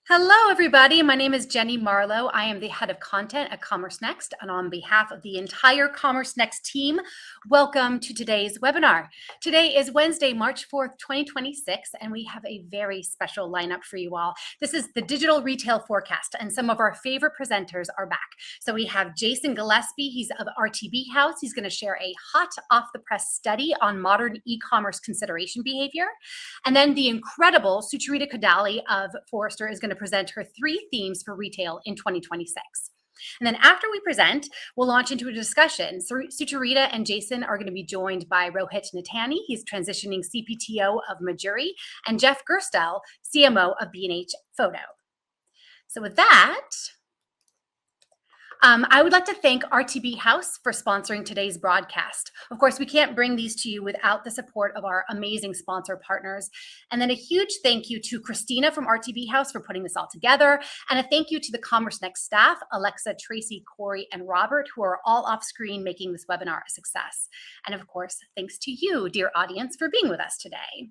Hello, everybody. My name is Jenny Marlowe. I am the head of content at CommerceNext, and on behalf of the entire CommerceNext team, welcome to today's webinar. Today is Wednesday, March 4th, 2026, and we have a very special lineup for you all. This is the digital retail forecast, and some of our favorite presenters are back. So we have Jason Gillespie. He's of RTB House. He's going to share a hot off-the-press study on modern e-commerce consideration behavior. And then the incredible Sucharita Kodali of Forrester is going to present her 3 themes for retail in 2026. And then after we present, we'll launch into a discussion. So Sucharita and Jason are going to be joined by Rohit Natani. He's transitioning CPTO of Majuri, and Jeff Gerstel, CMO of B&H Photo. So with that, I would like to thank RTB House for sponsoring today's broadcast. Of course, we can't bring these to you without the support of our amazing sponsor partners. And then a huge thank you to Christina from RTB House for putting this all together. And a thank you to the CommerceNext staff, Alexa, Tracy, Corey, and Robert, who are all off screen making this webinar a success. And of course, thanks to you, dear audience, for being with us today.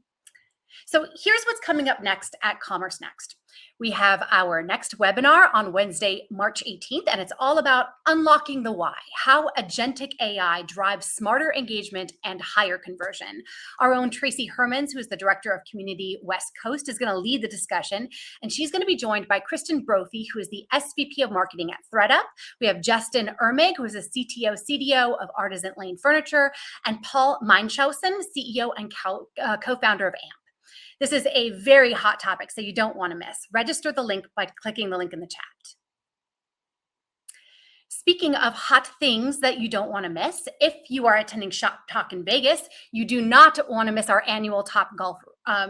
So here's what's coming up next at CommerceNext. We have our next webinar on Wednesday, March 18th, and it's all about unlocking the why, how agentic AI drives smarter engagement and higher conversion. Our own Tracy Hermans, who is the Director of Community West Coast, is going to lead the discussion, and she's going to be joined by Kristen Brophy, who is the SVP of Marketing at ThreadUp. We have Justin Ermig, who is the CTO, CDO of Artisan Lane Furniture, and Paul Meinshausen, CEO and co-founder of AMP. This is a very hot topic, so you don't want to miss. Register the link by clicking the link in the chat. Speaking of hot things that you don't want to miss, if you are attending Shop Talk in Vegas, you do not want to miss our annual Top Golf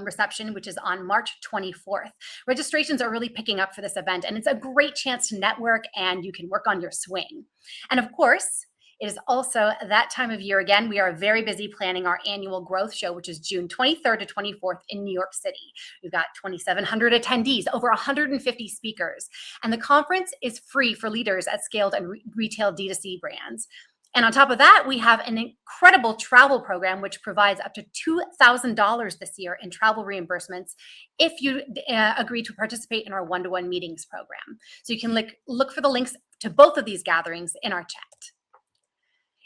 reception, which is on March 24th. Registrations are really picking up for this event, and it's a great chance to network and you can work on your swing. And of course, it is also that time of year again. We are very busy planning our annual growth show, which is June 23rd to 24th in New York City. We've got 2,700 attendees, over 150 speakers, and the conference is free for leaders at scaled and retail D2C brands. And on top of that, we have an incredible travel program, which provides up to $2,000 this year in travel reimbursements if you agree to participate in our one-to-one meetings program. So you can look for the links to both of these gatherings in our chat.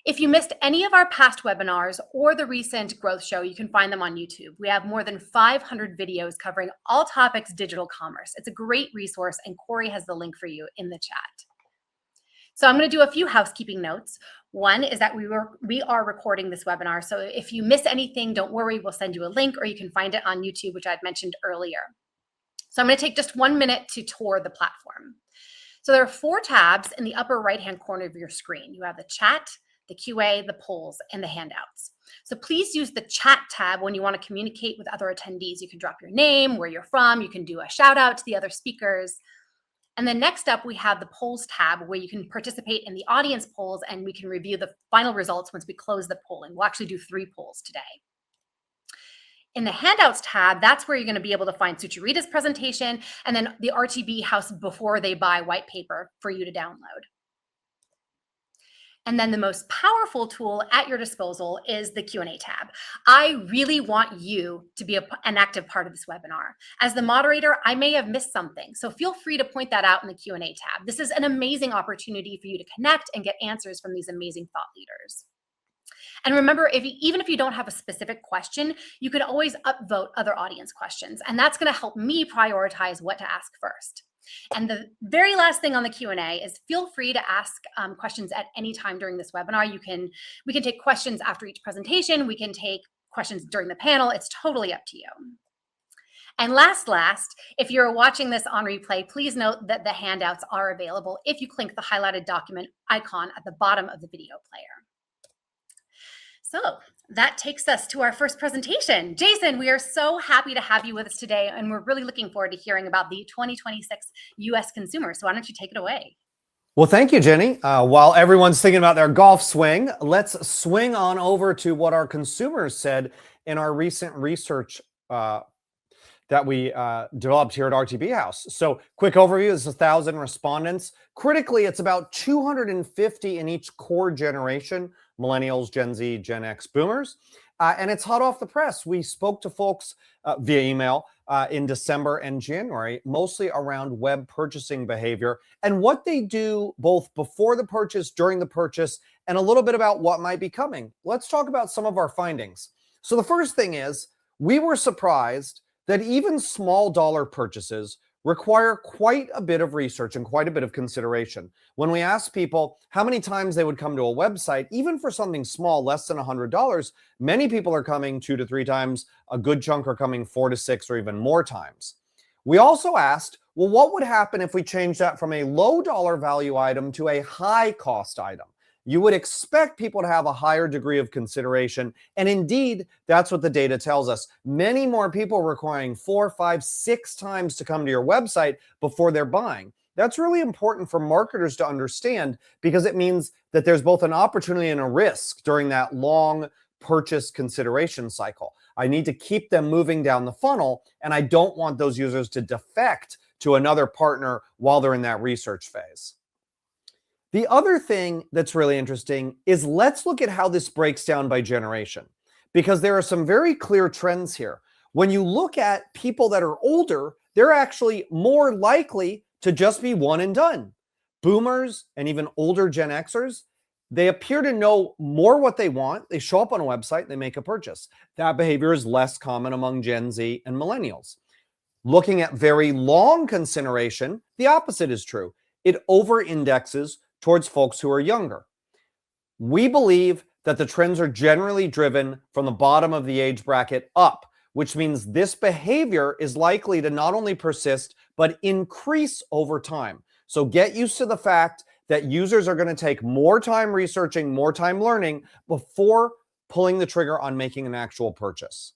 If you missed any of our past webinars or the recent growth show, you can find them on YouTube. We have more than 500 videos covering all topics digital commerce. It's a great resource, and Corey has the link for you in the chat. So I'm going to do a few housekeeping notes. One is that we are recording this webinar, so if you miss anything, don't worry, we'll send you a link, or you can find it on YouTube, which I'd mentioned earlier. So I'm going to take just 1 minute to tour the platform. So there are 4 tabs in the upper right-hand corner of your screen. You have the chat, the QA, the polls, and the handouts. So please use the chat tab when you want to communicate with other attendees. You can drop your name, where you're from, you can do a shout out to the other speakers. And then next up, we have the polls tab where you can participate in the audience polls, and we can review the final results once we close the polling. We'll actually do 3 polls today. In the handouts tab, that's where you're going to be able to find Sucharita's presentation and then the RTB House before they buy white paper for you to download. And then the most powerful tool at your disposal is the Q&A tab. I really want you to be an active part of this webinar. As the moderator, I may have missed something, so feel free to point that out in the Q&A tab. This is an amazing opportunity for you to connect and get answers from these amazing thought leaders. And remember, even if you don't have a specific question, you can always upvote other audience questions, and that's going to help me prioritize what to ask first. And the very last thing on the Q&A is feel free to ask questions at any time during this webinar. We can take questions after each presentation. We can take questions during the panel. It's totally up to you. And last, if you're watching this on replay, please note that the handouts are available if you click the highlighted document icon at the bottom of the video player. So that takes us to our first presentation. Jason, we are so happy to have you with us today, and we're really looking forward to hearing about the 2026 U.S. consumer. So why don't you take it away? Well, thank you, Jenny. While everyone's thinking about their golf swing, let's swing on over to what our consumers said in our recent research that we developed here at RTB House. So quick overview, this is 1,000 respondents. Critically, it's about 250 in each core generation, millennials, Gen Z, Gen X, boomers. And it's hot off the press. We spoke to folks via email in December and January, mostly around web purchasing behavior and what they do both before the purchase, during the purchase, and a little bit about what might be coming. Let's talk about some of our findings. So the first thing is, we were surprised that even small dollar purchases require quite a bit of research and quite a bit of consideration. When we asked people how many times they would come to a website, even for something small, less than $100, many people are coming 2 to 3 times. A good chunk are coming 4 to 6 or even more times. We also asked, well, what would happen if we changed that from a low dollar value item to a high cost item? You would expect people to have a higher degree of consideration. And indeed, that's what the data tells us. Many more people requiring 4, 5, 6 times to come to your website before they're buying. That's really important for marketers to understand because it means that there's both an opportunity and a risk during that long purchase consideration cycle. I need to keep them moving down the funnel, and I don't want those users to defect to another partner while they're in that research phase. The other thing that's really interesting is let's look at how this breaks down by generation, because there are some very clear trends here. When you look at people that are older, they're actually more likely to just be one and done. Boomers and even older Gen Xers, they appear to know more what they want. They show up on a website, they make a purchase. That behavior is less common among Gen Z and millennials. Looking at very long consideration, the opposite is true. It over-indexes towards folks who are younger. We believe that the trends are generally driven from the bottom of the age bracket up, which means this behavior is likely to not only persist, but increase over time. So get used to the fact that users are going to take more time researching, more time learning before pulling the trigger on making an actual purchase.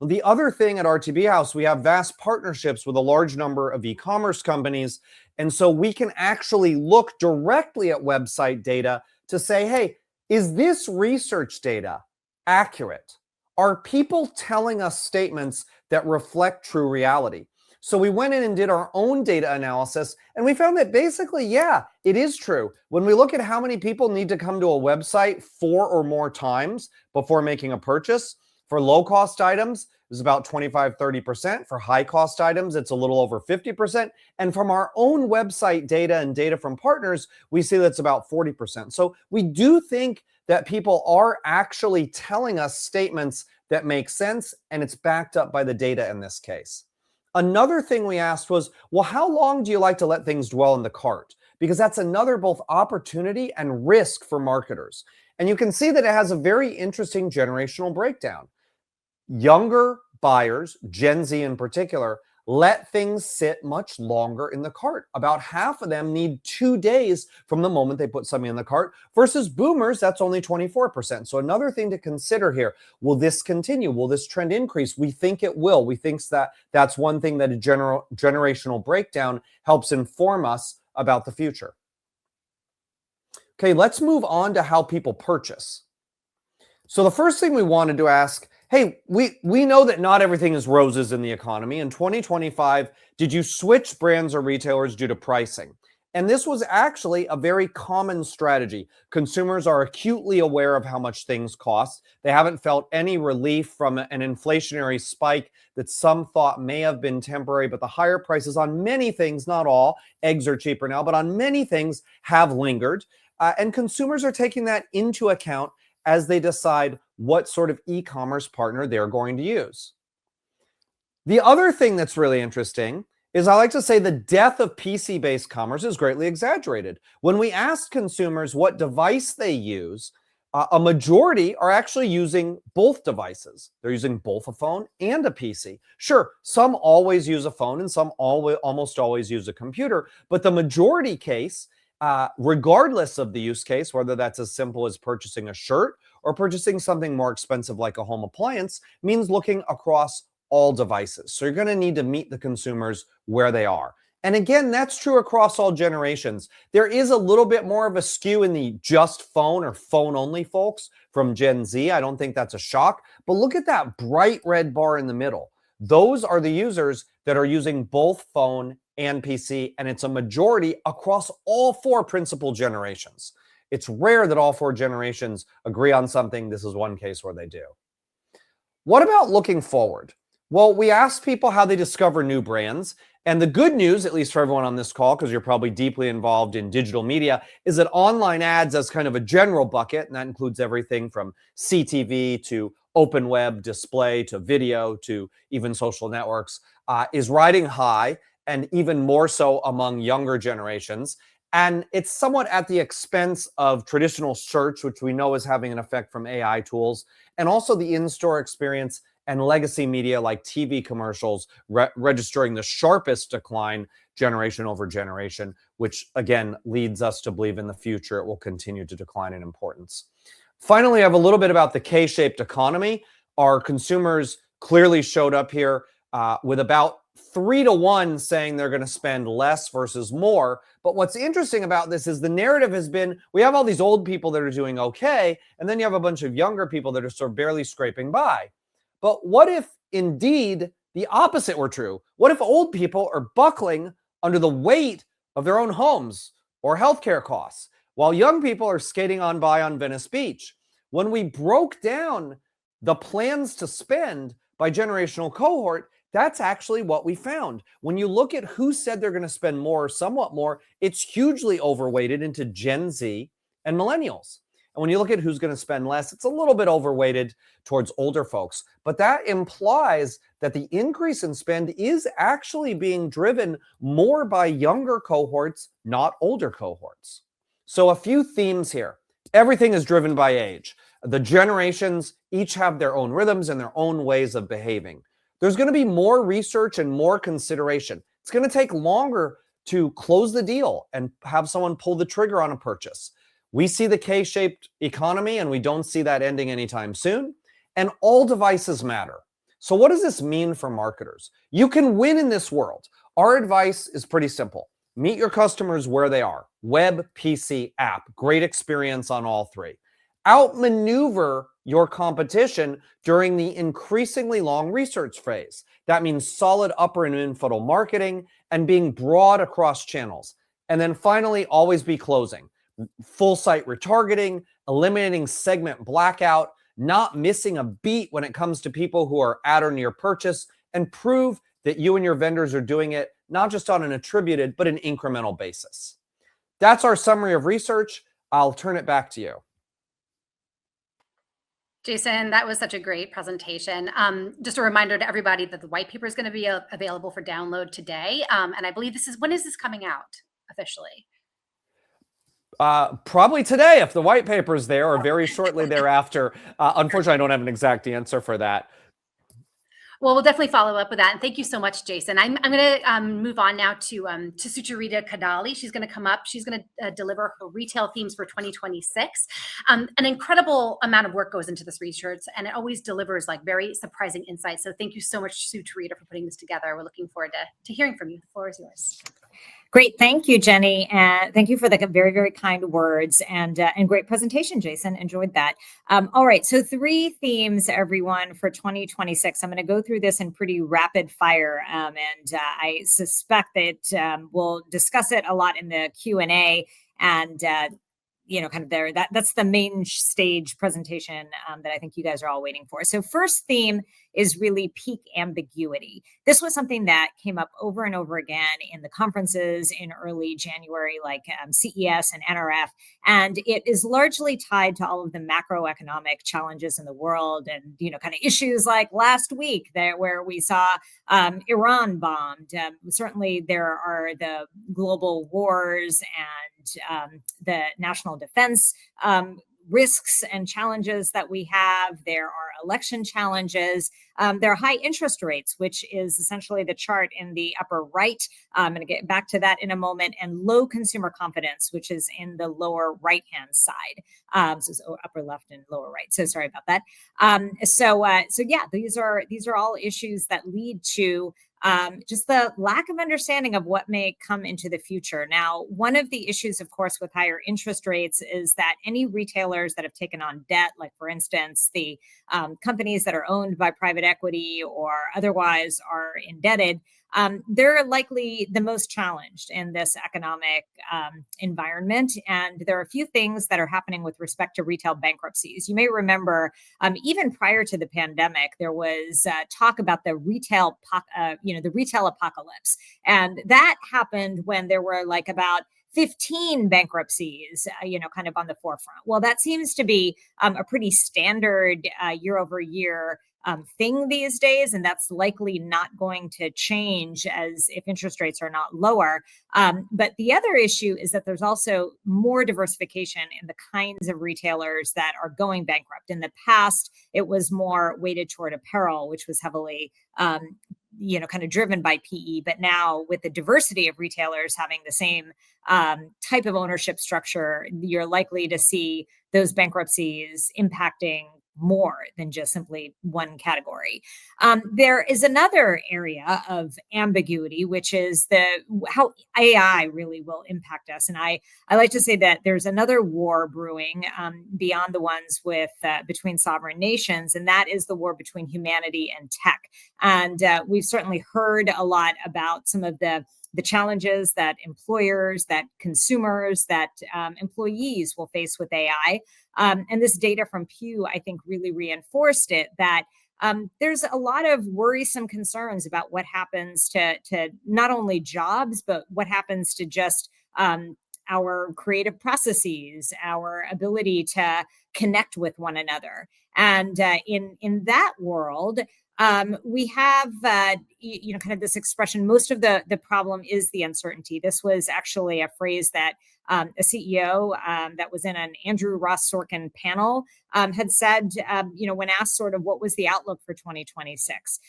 The other thing at RTB House, we have vast partnerships with a large number of e-commerce companies. And so we can actually look directly at website data to say, hey, is this research data accurate? Are people telling us statements that reflect true reality? So we went in and did our own data analysis, and we found that basically, yeah, it is true. When we look at how many people need to come to a website 4 or more times before making a purchase, for low-cost items, it's about 25, 30%. For high-cost items, it's a little over 50%. And from our own website data and data from partners, we see that's about 40%. So we do think that people are actually telling us statements that make sense, and it's backed up by the data in this case. Another thing we asked was, well, how long do you like to let things dwell in the cart? Because that's another both opportunity and risk for marketers. And you can see that it has a very interesting generational breakdown. Younger buyers, Gen Z in particular, let things sit much longer in the cart. About half of them need 2 days from the moment they put something in the cart versus boomers, that's only 24%. So another thing to consider here, will this continue? Will this trend increase? We think it will. We think that that's one thing that a generational breakdown helps inform us about the future. Okay, let's move on to how people purchase. So the first thing we wanted to ask, hey, we know that not everything is roses in the economy. In 2025, did you switch brands or retailers due to pricing? And this was actually a very common strategy. Consumers are acutely aware of how much things cost. They haven't felt any relief from an inflationary spike that some thought may have been temporary, but the higher prices on many things, not all, eggs are cheaper now, but on many things have lingered. And consumers are taking that into account as they decide what sort of e-commerce partner they're going to use. The other thing that's really interesting is I like to say the death of PC-based commerce is greatly exaggerated. When we asked consumers what device they use, a majority are actually using both devices. They're using both a phone and a PC. Sure, some always use a phone and some almost always use a computer, but the majority case, regardless of the use case, whether that's as simple as purchasing a shirt or purchasing something more expensive like a home appliance, means looking across all devices. So you're going to need to meet the consumers where they are. And again, that's true across all generations. There is a little bit more of a skew in the just phone or phone only folks from Gen Z. I don't think that's a shock, but look at that bright red bar in the middle. those are the users that are using both phone and PC, and it's a majority across all 4 principal generations. It's rare that all 4 generations agree on something. This is one case where they do. What about looking forward? Well, we asked people how they discover new brands. And the good news, at least for everyone on this call, because you're probably deeply involved in digital media, is that online ads as kind of a general bucket, and that includes everything from CTV to open web display to video to even social networks, is riding high, and even more so among younger generations. And it's somewhat at the expense of traditional search, which we know is having an effect from AI tools, and also the in-store experience and legacy media like TV commercials registering the sharpest decline generation over generation, which again leads us to believe in the future it will continue to decline in importance. Finally, I have a little bit about the K-shaped economy. Our consumers clearly showed up here with about 3 to 1 saying they're going to spend less versus more. But what's interesting about this is the narrative has been, we have all these old people that are doing okay, and then you have a bunch of younger people that are sort of barely scraping by. But what if indeed the opposite were true? What if old people are buckling under the weight of their own homes or healthcare costs, while young people are skating on by on Venice Beach? When we broke down the plans to spend by generational cohort, that's actually what we found. When you look at who said they're going to spend more or somewhat more, it's hugely overweighted into Gen Z and millennials. And when you look at who's going to spend less, it's a little bit overweighted towards older folks. But that implies that the increase in spend is actually being driven more by younger cohorts, not older cohorts. So a few themes here. Everything is driven by age. The generations each have their own rhythms and their own ways of behaving. There's going to be more research and more consideration. It's going to take longer to close the deal and have someone pull the trigger on a purchase. We see the K-shaped economy, and we don't see that ending anytime soon. And all devices matter. So what does this mean for marketers? You can win in this world. Our advice is pretty simple. Meet your customers where they are. Web, PC, app. Great experience on all 3. Outmaneuver your competition during the increasingly long research phase. That means solid upper and in-funnel marketing and being broad across channels. And then finally, always be closing. Full site retargeting, eliminating segment blackout, not missing a beat when it comes to people who are at or near purchase, and prove that you and your vendors are doing it not just on an attributed, but an incremental basis. That's our summary of research. I'll turn it back to you. Jason, that was such a great presentation. Just a reminder to everybody that the white paper is going to be available for download today. And I believe when is this coming out officially? Probably today, if the white paper is there, or very shortly thereafter. Unfortunately, I don't have an exact answer for that. Well, we'll definitely follow up with that. And thank you so much, Jason. I'm going to move on now to Sucharita Kodali. She's going to come up. She's going to deliver her retail themes for 2026. An incredible amount of work goes into this research, and it always delivers like very surprising insights. So thank you so much, Sucharita, for putting this together. We're looking forward to hearing from you. The floor is yours. Great. Thank you, Jenny. And thank you for the very, very kind words and great presentation, Jason. Enjoyed that. All right. So 3 themes, everyone, for 2026. I'm going to go through this in pretty rapid fire. And I suspect that we'll discuss it a lot in the Q&A and kind of that's the main stage presentation that I think you guys are all waiting for. So first theme is really peak ambiguity. This was something that came up over and over again in the conferences in early January, like CES and NRF. And it is largely tied to all of the macroeconomic challenges in the world and, kind of issues like last week where we saw Iran bombed. Certainly there are the global wars and the national defense risks and challenges that we have. There are election challenges. There are high interest rates, which is essentially the chart in the upper right. I'm going to get back to that in a moment. And low consumer confidence, which is in the lower right-hand side. So upper left and lower right. So sorry about that. So yeah, these are all issues that lead to just the lack of understanding of what may come into the future. Now, one of the issues, of course, with higher interest rates is that any retailers that have taken on debt, like for instance, the companies that are owned by private equity or otherwise are indebted, they're likely the most challenged in this economic environment. And there are a few things that are happening with respect to retail bankruptcies. You may remember, even prior to the pandemic, there was talk about the the retail apocalypse, and that happened when there were like about 15 bankruptcies, kind of on the forefront. Well, that seems to be a pretty standard year over year thing these days, and that's likely not going to change as if interest rates are not lower. But the other issue is that there's also more diversification in the kinds of retailers that are going bankrupt. In the past, it was more weighted toward apparel, which was heavily kind of driven by PE. But now, with the diversity of retailers having the same type of ownership structure, you're likely to see those bankruptcies impacting more than just simply one category. There is another area of ambiguity, which is how AI really will impact us. And I like to say that there's another war brewing beyond the ones between sovereign nations, and that is the war between humanity and tech. And we've certainly heard a lot about some of the challenges that employers, that consumers, that employees will face with AI. And this data from Pew, I think, really reinforced it, that there's a lot of worrisome concerns about what happens to not only jobs, but what happens to just our creative processes, our ability to connect with one another. And in that world, we have, kind of this expression, most of the problem is the uncertainty. This was actually a phrase that a CEO that was in an Andrew Ross Sorkin panel had said, when asked sort of what was the outlook for 2026.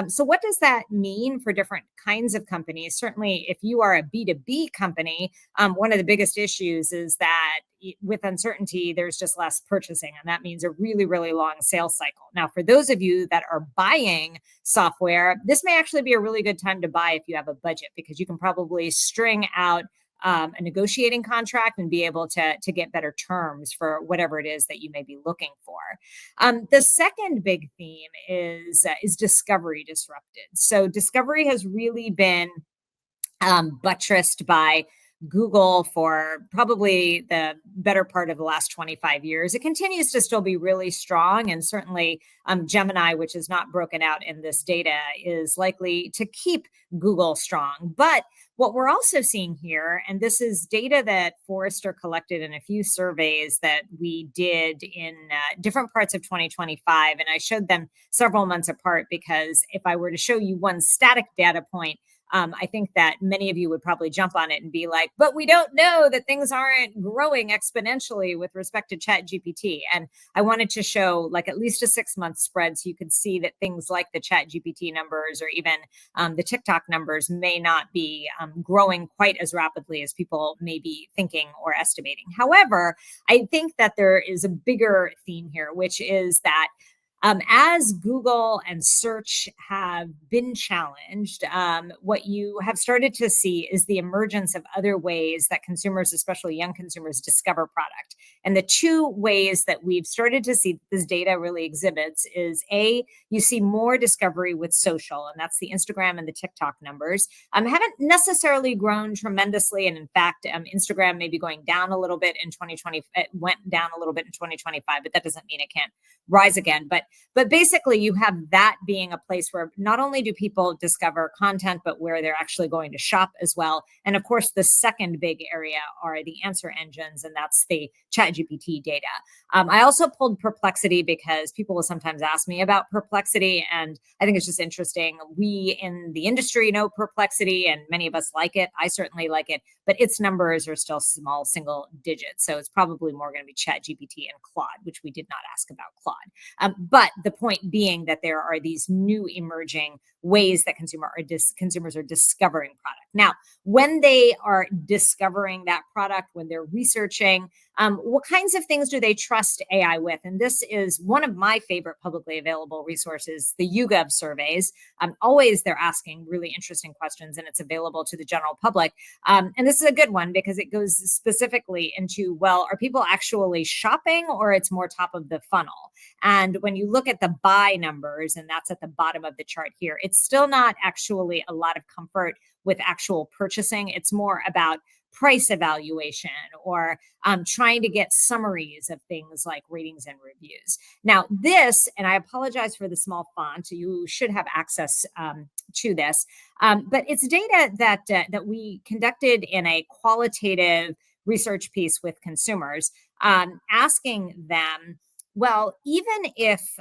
So what does that mean for different kinds of companies? Certainly, if you are a B2B company, one of the biggest issues is that with uncertainty, there's just less purchasing. And that means a really, really long sales cycle. Now, for those of you that are buying software, this may actually be a really good time to buy if you have a budget, because you can probably string out a negotiating contract and be able to get better terms for whatever it is that you may be looking for. The second big theme is discovery disrupted. So discovery has really been buttressed by Google for probably the better part of the last 25 years. It continues to still be really strong. And certainly Gemini, which is not broken out in this data, is likely to keep Google strong. But what we're also seeing here, and this is data that Forrester collected in a few surveys that we did in different parts of 2025, and I showed them several months apart, because if I were to show you one static data point, I think that many of you would probably jump on it and be like, but we don't know that things aren't growing exponentially with respect to ChatGPT. And I wanted to show like at least a 6-month spread so you could see that things like the ChatGPT numbers or even the TikTok numbers may not be growing quite as rapidly as people may be thinking or estimating. However, I think that there is a bigger theme here, which is that as Google and search have been challenged, what you have started to see is the emergence of other ways that consumers, especially young consumers, discover product. And the two ways that we've started to see this data really exhibits is you see more discovery with social, and that's the Instagram and the TikTok numbers. Haven't necessarily grown tremendously. And in fact, Instagram may be going down a little bit in 2020. It went down a little bit in 2025, but that doesn't mean it can't rise again. But basically, you have that being a place where not only do people discover content, but where they're actually going to shop as well. And of course, the second big area are the answer engines, and that's the ChatGPT data. I also pulled Perplexity because people will sometimes ask me about Perplexity, and I think it's just interesting. We in the industry know Perplexity, and many of us like it. I certainly like it, but its numbers are still small single digits. So it's probably more going to be ChatGPT and Claude, which we did not ask about Claude. But the point being that there are these new emerging ways that consumers are discovering product. Now, when they are discovering that product, when they're researching, What kinds of things do they trust AI with? And this is one of my favorite publicly available resources, the YouGov surveys. Always they're asking really interesting questions, and it's available to the general public. And this is a good one because it goes specifically into, well, are people actually shopping, or it's more top of the funnel? And when you look at the buy numbers, and that's at the bottom of the chart here, it's still not actually a lot of comfort with actual purchasing. It's more about price evaluation or trying to get summaries of things like ratings and reviews. Now, this, and I apologize for the small font, you should have access to this, but it's data that we conducted in a qualitative research piece with consumers, asking them, well, even if,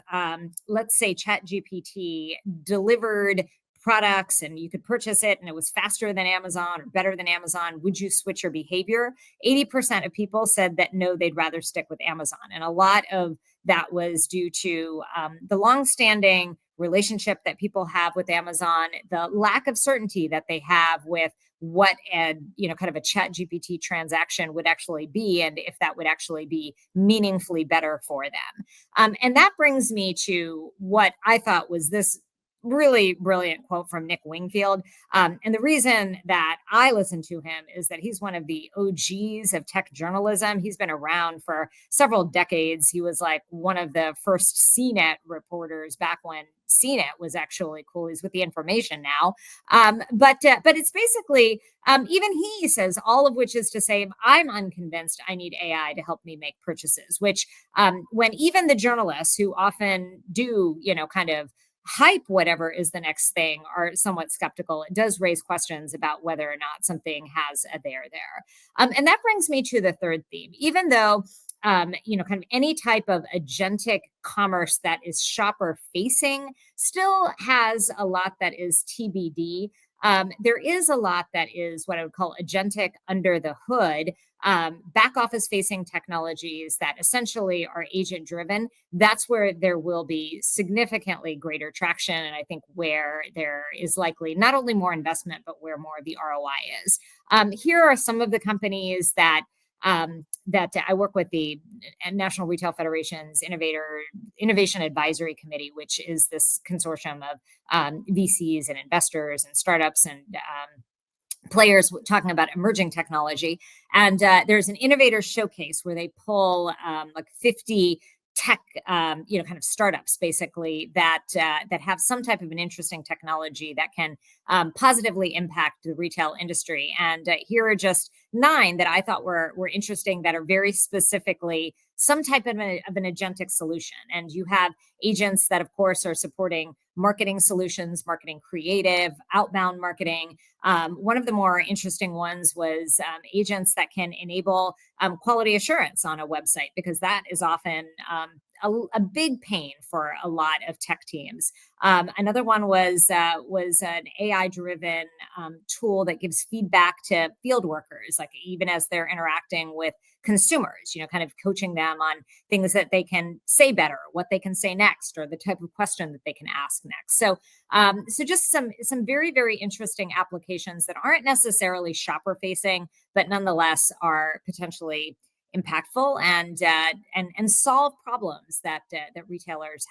let's say, ChatGPT delivered products and you could purchase it and it was faster than Amazon or better than Amazon, would you switch your behavior? 80% of people said that no, they'd rather stick with Amazon. And a lot of that was due to the longstanding relationship that people have with Amazon, the lack of certainty that they have with what kind of a chat GPT transaction would actually be, and if that would actually be meaningfully better for them. And that brings me to what I thought was this really brilliant quote from Nick Wingfield. And the reason that I listen to him is that he's one of the OGs of tech journalism. He's been around for several decades. He was like one of the first CNET reporters back when CNET was actually cool. He's with the Information now. But it's basically, even he says, all of which is to say, I'm unconvinced I need AI to help me make purchases, which when even the journalists who often do, kind of hype whatever is the next thing are somewhat skeptical. It does raise questions about whether or not something has a there there. And that brings me to the third theme. Even though kind of any type of agentic commerce that is shopper facing still has a lot that is TBD. There is a lot that is what I would call agentic under the hood, back office facing technologies that essentially are agent driven. That's where there will be significantly greater traction. And I think where there is likely not only more investment, but where more of the ROI is. Here are some of the companies that I work with, the National Retail Federation's Innovation Advisory Committee, which is this consortium of VCs and investors and startups and players talking about emerging technology. And there's an innovator showcase where they pull like 50 tech, kind of startups, basically that have some type of an interesting technology that can positively impact the retail industry. And here are just 9 that I thought were interesting, that are very specifically some type of an agentic solution. And you have agents that, of course, are supporting marketing solutions, marketing creative, outbound marketing. One of the more interesting ones was agents that can enable quality assurance on a website, because that is often a big pain for a lot of tech teams. Another one was an AI-driven tool that gives feedback to field workers, like even as they're interacting with consumers, kind of coaching them on things that they can say better, what they can say next, or the type of question that they can ask next. So just some very, very interesting applications that aren't necessarily shopper facing, but nonetheless are potentially impactful and solve problems that retailers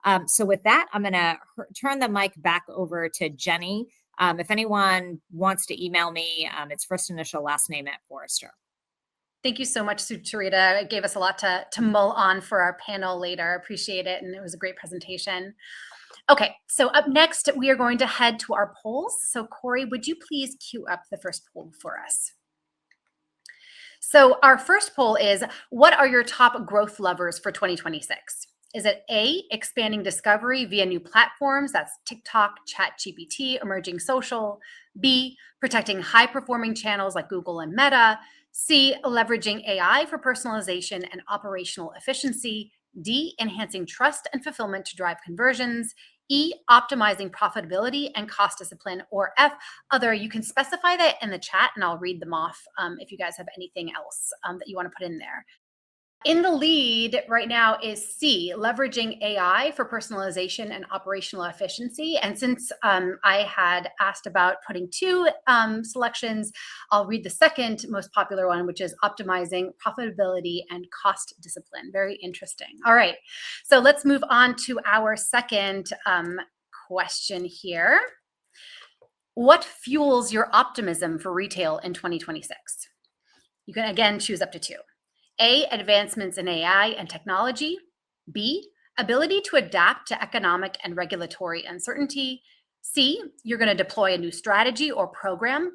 have. So with that, I'm going to turn the mic back over to Jenny. If anyone wants to email me, it's first initial, last name at Forrester. Thank you so much, Sucharita. It gave us a lot to mull on for our panel later. Appreciate it. And it was a great presentation. Okay, so up next, we are going to head to our polls. So Corey, would you please queue up the first poll for us? So our first poll is, what are your top growth levers for 2026? Is it A, expanding discovery via new platforms, that's TikTok, ChatGPT, emerging social? B, protecting high-performing channels like Google and Meta? C, leveraging AI for personalization and operational efficiency? D, enhancing trust and fulfillment to drive conversions? E, optimizing profitability and cost discipline? Or F, other? You can specify that in the chat and I'll read them off if you guys have anything else that you want to put in there. In the lead right now is C, leveraging AI for personalization and operational efficiency. And since I had asked about putting two selections, I'll read the second most popular one, which is optimizing profitability and cost discipline. Very interesting. All right, so let's move on to our second question here. What fuels your optimism for retail in 2026? You can again choose up to two. A, advancements in AI and technology. B, ability to adapt to economic and regulatory uncertainty. C, you're going to deploy a new strategy or program.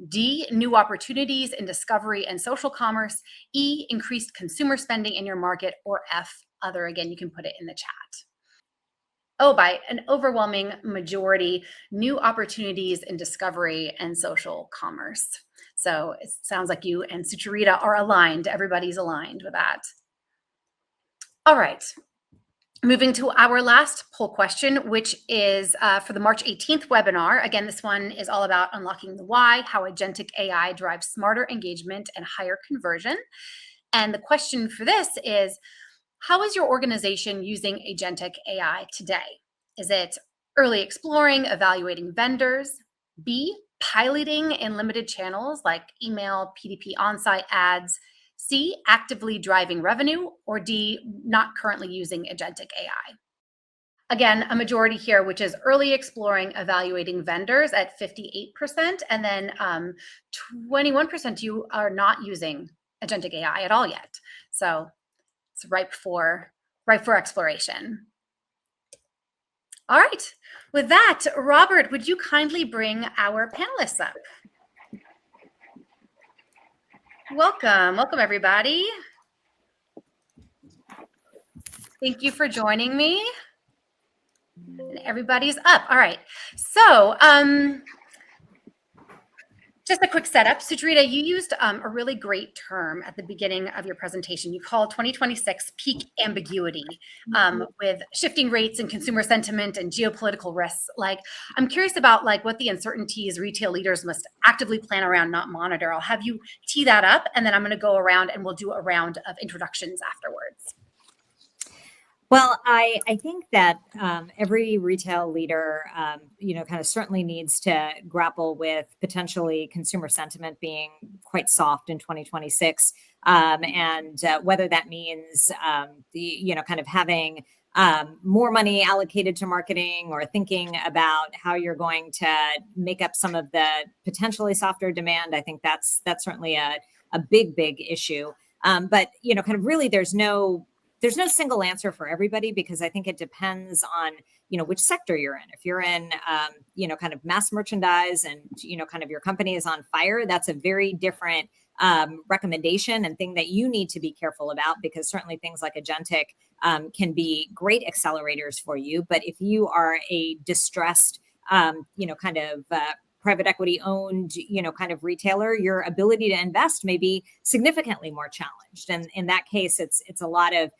D, new opportunities in discovery and social commerce. E, increased consumer spending in your market. Or F, other. Again, you can put it in the chat. Oh, by an overwhelming majority, new opportunities in discovery and social commerce. So it sounds like you and Sucharita are aligned. Everybody's aligned with that. All right. Moving to our last poll question, which is for the March 18th webinar. Again, this one is all about unlocking the why, how agentic AI drives smarter engagement and higher conversion. And the question for this is, how is your organization using agentic AI today? Is it early exploring, evaluating vendors? B, piloting in limited channels like email, PDP on-site ads? C, actively driving revenue? Or D, not currently using agentic AI? Again, a majority here, which is early exploring, evaluating vendors at 58%, and then 21% you are not using agentic AI at all yet. So it's ripe for exploration. All right. With that, Robert, would you kindly bring our panelists up? Welcome, everybody. Thank you for joining me. And everybody's up. All right. So, just a quick setup. Sucharita, you used a really great term at the beginning of your presentation. You called 2026 peak ambiguity with shifting rates and consumer sentiment and geopolitical risks. Like, I'm curious about what the uncertainties retail leaders must actively plan around, not monitor. I'll have you tee that up, and then I'm going to go around and we'll do a round of introductions afterwards. Well, I think that every retail leader, kind of certainly needs to grapple with potentially consumer sentiment being quite soft in 2026, and whether that means kind of having more money allocated to marketing or thinking about how you're going to make up some of the potentially softer demand. I think that's certainly a big issue. But kind of really, there's no single answer for everybody, because I think it depends on, which sector you're in. If you're in, kind of mass merchandise and, kind of your company is on fire, that's a very different recommendation and thing that you need to be careful about, because certainly things like agentic can be great accelerators for you. But if you are a distressed, kind of private equity owned, kind of retailer, your ability to invest may be significantly more challenged. And in that case, it's a lot of,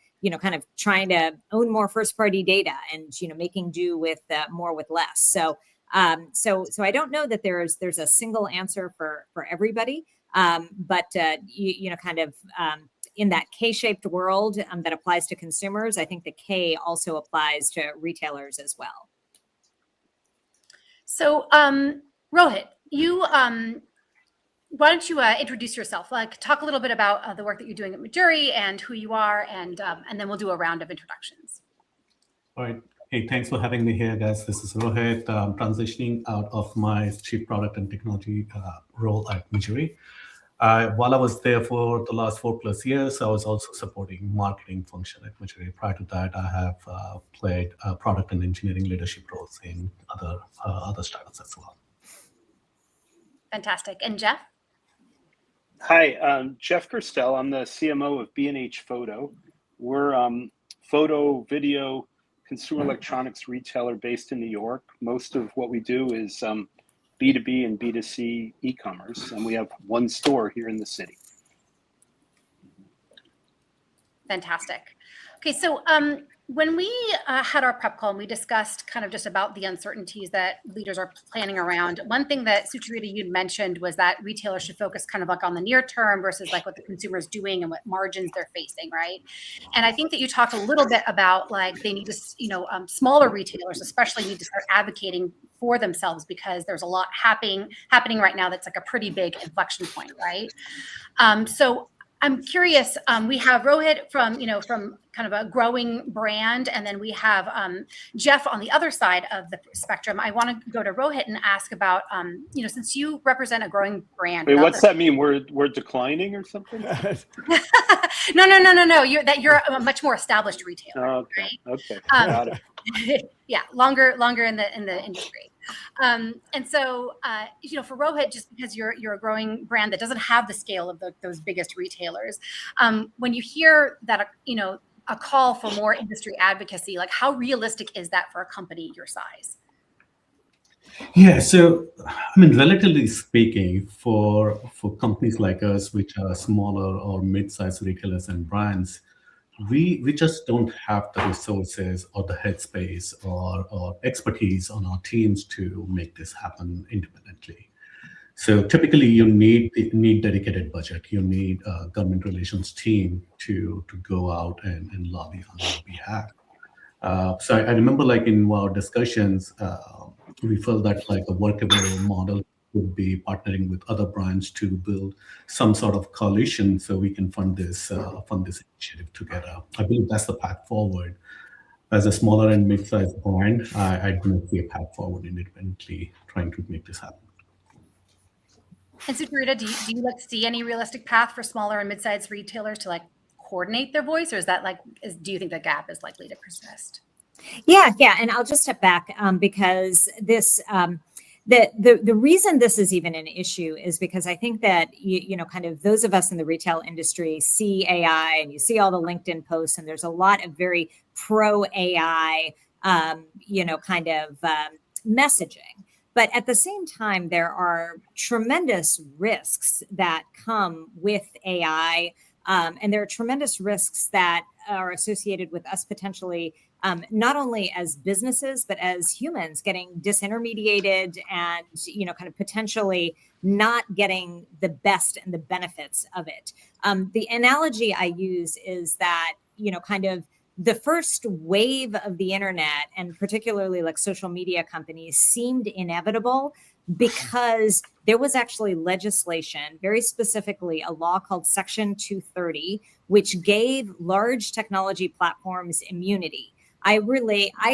kind of trying to own more first party data and, making do with more with less. So I don't know that there's a single answer for everybody. But kind of in that K-shaped world that applies to consumers, I think the K also applies to retailers as well. So, Rohit, you why don't you introduce yourself? Talk a little bit about the work that you're doing at Majuri and who you are, and then we'll do a round of introductions. All right. Hey, thanks for having me here, guys. This is Rohit. I'm transitioning out of my Chief Product and Technology role at Majuri. While I was there for the last 4+ years, I was also supporting marketing function at Majuri. Prior to that, I have played product and engineering leadership roles in other startups as well. Fantastic. And Jeff? Hi, Jeff Gerstel. I'm the CMO of B&H Photo. We're photo, video, consumer electronics retailer based in New York. Most of what we do is B2B and B2C e-commerce, and we have one store here in the city. Fantastic. Okay, so When we had our prep call and we discussed kind of just about the uncertainties that leaders are planning around, one thing that Sucharita you'd mentioned was that retailers should focus kind of like on the near term versus like what the consumer is doing and what margins they're facing, right? And I think that you talked a little bit about like they need to, smaller retailers especially need to start advocating for themselves because there's a lot happening right now that's like a pretty big inflection point, right? So I'm curious. We have Rohit from kind of a growing brand, and then we have Jeff on the other side of the spectrum. I want to go to Rohit and ask about since you represent a growing brand. Wait, what's that mean? We're declining or something? No. You're a much more established retailer. Oh, okay. Right? Okay. Got it. Yeah, longer in the industry. And so, for Rohit, just because you're a growing brand that doesn't have the scale of those biggest retailers, when you hear that, a call for more industry advocacy, like how realistic is that for a company your size? Yeah, so relatively speaking, for companies like us, which are smaller or mid-sized retailers and brands, we just don't have the resources or the headspace or expertise on our teams to make this happen independently. So typically, you need dedicated budget. You need a government relations team to go out and lobby on your behalf. So I remember, like in our discussions, we felt that like a workable model would be partnering with other brands to build some sort of coalition so we can fund this initiative together. I believe that's the path forward. As a smaller and mid-sized brand, I do not see a path forward independently trying to make this happen. And Sucharita, do you see any realistic path for smaller and mid-sized retailers to like coordinate their voice, or is that do you think the gap is likely to persist? Yeah, and I'll just step back because this the reason this is even an issue is because I think that kind of those of us in the retail industry see AI and you see all the LinkedIn posts and there's a lot of very pro AI messaging. But at the same time, there are tremendous risks that come with AI. And there are tremendous risks that are associated with us potentially, not only as businesses, but as humans getting disintermediated and, kind of potentially not getting the best and the benefits of it. The analogy I use is that, kind of the first wave of the internet and particularly like social media companies seemed inevitable because there was actually legislation, very specifically a law called Section 230, which gave large technology platforms immunity. I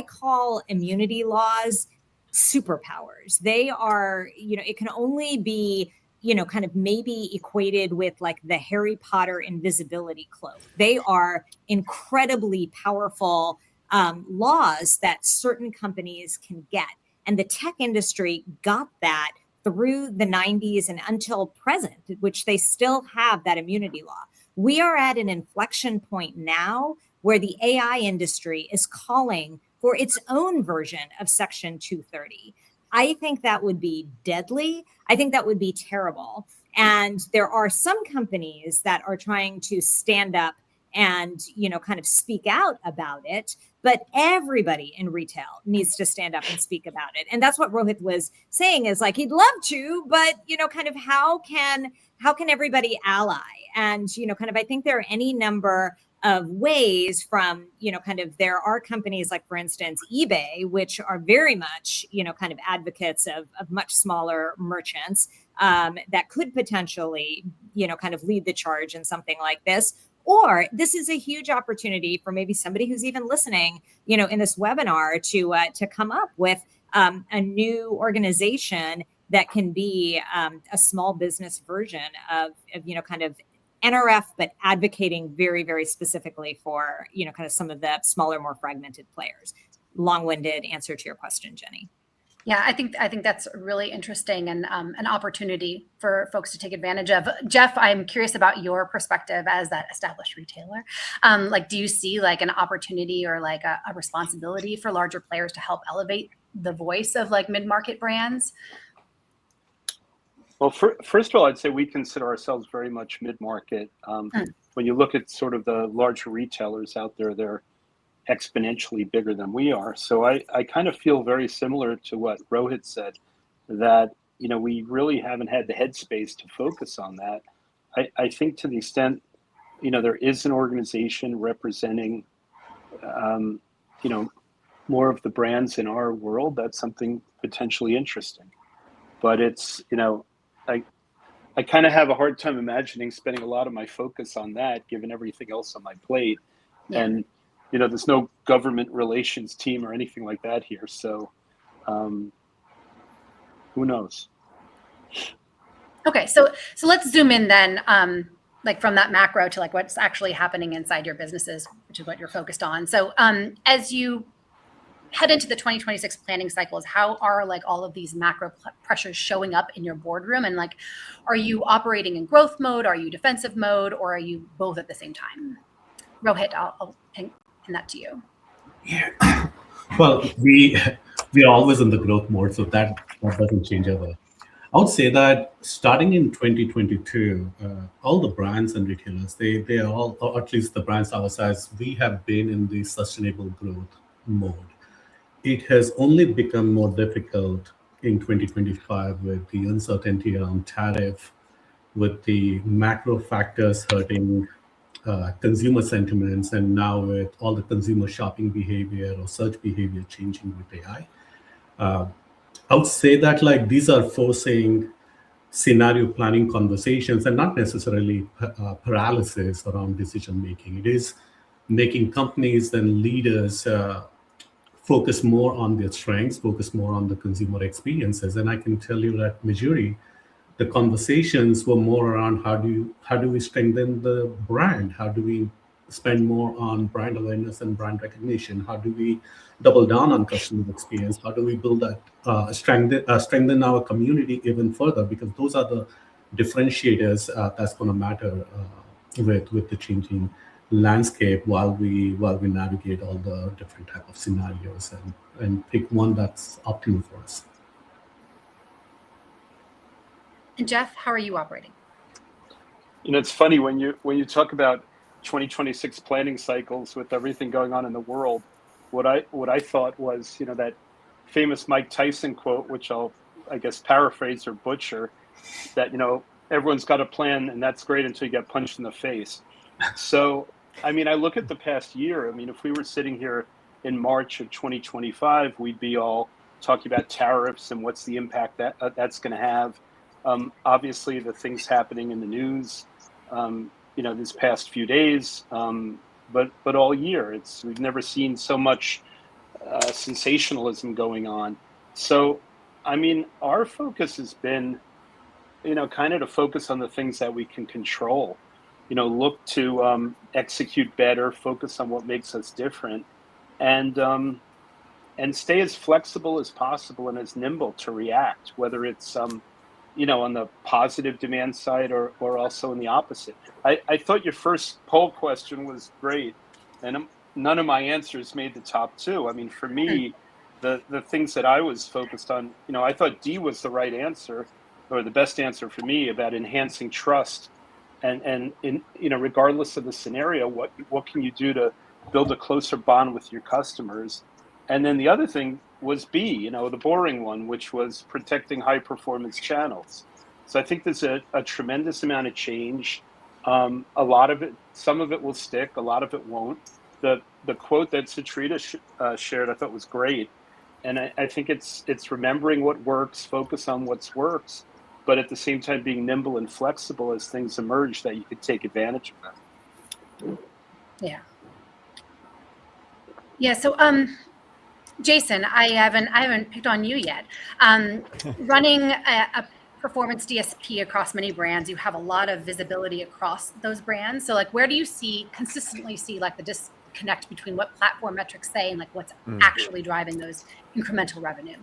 call immunity laws superpowers. They are, it can only be, kind of maybe equated with like the Harry Potter invisibility cloak. They are incredibly powerful laws that certain companies can get. And the tech industry got that through the 90s and until present, which they still have that immunity law. We are at an inflection point now where the AI industry is calling for its own version of Section 230. I think that would be deadly. I think that would be terrible. And there are some companies that are trying to stand up and, kind of speak out about it. But everybody in retail needs to stand up and speak about it. And that's what Rohit was saying is like, he'd love to, but, kind of how can everybody ally? And, kind of, I think there are any number of ways from, kind of there are companies like, for instance, eBay, which are very much, kind of advocates of much smaller merchants that could potentially, kind of lead the charge in something like this. Or this is a huge opportunity for maybe somebody who's even listening, in this webinar to come up with a new organization that can be a small business version of kind of NRF, but advocating very, very specifically for, kind of some of the smaller, more fragmented players. Long-winded answer to your question, Jenny. Yeah, I think that's really interesting and an opportunity for folks to take advantage of. Jeff, I'm curious about your perspective as that established retailer. Do you see like an opportunity or like a responsibility for larger players to help elevate the voice of like mid-market brands? Well, first of all, I'd say we consider ourselves very much mid-market. When you look at sort of the larger retailers out there, they're exponentially bigger than we are. So I kind of feel very similar to what Rohit said, that, you know, we really haven't had the headspace to focus on that. I think to the extent, you know, there is an organization representing, you know, more of the brands in our world, that's something potentially interesting. But it's, you know, I kind of have a hard time imagining spending a lot of my focus on that, given everything else on my plate. Yeah. And, you know, there's no government relations team or anything like that here. So who knows? Okay, so let's zoom in then, like from that macro to like what's actually happening inside your businesses, which is what you're focused on. So as you head into the 2026 planning cycles, how are like all of these macro pressures showing up in your boardroom? And like, are you operating in growth mode? Are you defensive mode? Or are you both at the same time? Rohit, I'll pin that to you. Yeah. Well, we are always in the growth mode, so that doesn't change ever. I would say that starting in 2022, all the brands and retailers, they are all, or at least the brands our size, we have been in the sustainable growth mode. It has only become more difficult in 2025 with the uncertainty around tariff, with the macro factors hurting consumer sentiments, and now with all the consumer shopping behavior or search behavior changing with AI. I would say that like these are forcing scenario planning conversations and not necessarily paralysis around decision making. It is making companies and leaders focus more on their strengths, focus more on the consumer experiences. And I can tell you that majority, the conversations were more around how do we strengthen the brand? How do we spend more on brand awareness and brand recognition? How do we double down on customer experience? How do we build that strengthen our community even further? Because those are the differentiators that's going to matter with the changing landscape while we navigate all the different type of scenarios and pick one that's optimal for us. And Jeff, how are you operating? You know, it's funny when you talk about 2026 planning cycles with everything going on in the world. What I thought was, you know, that famous Mike Tyson quote, which I guess paraphrase or butcher, that, you know, everyone's got a plan and that's great until you get punched in the face. So, I mean, I look at the past year. I mean, if we were sitting here in March of 2025, we'd be all talking about tariffs and what's the impact that's going to have. Obviously, the things happening in the news, you know, this past few days, but all year, we've never seen so much sensationalism going on. So, I mean, our focus has been, you know, kind of to focus on the things that we can control. You know, look to execute better, focus on what makes us different, and stay as flexible as possible and as nimble to react, whether it's you know, on the positive demand side or also in the opposite. I thought your first poll question was great, and none of my answers made the top two. I mean, for me, the things that I was focused on, you know, I thought D was the right answer, or the best answer for me, about enhancing trust, and in, you know, regardless of the scenario, what can you do to build a closer bond with your customers? And then the other thing was B, you know, the boring one, which was protecting high performance channels. So I think there's a tremendous amount of change. A lot of it, some of it will stick, a lot of it won't. The quote that Sucharita shared, I thought was great. And I think it's remembering what works, focus on what works, but at the same time being nimble and flexible as things emerge that you could take advantage of them. Yeah. Yeah. So, Jason, I haven't picked on you yet. Running a performance DSP across many brands, you have a lot of visibility across those brands. So, like, where do you consistently see like the disconnect between what platform metrics say and like what's actually driving those incremental revenue?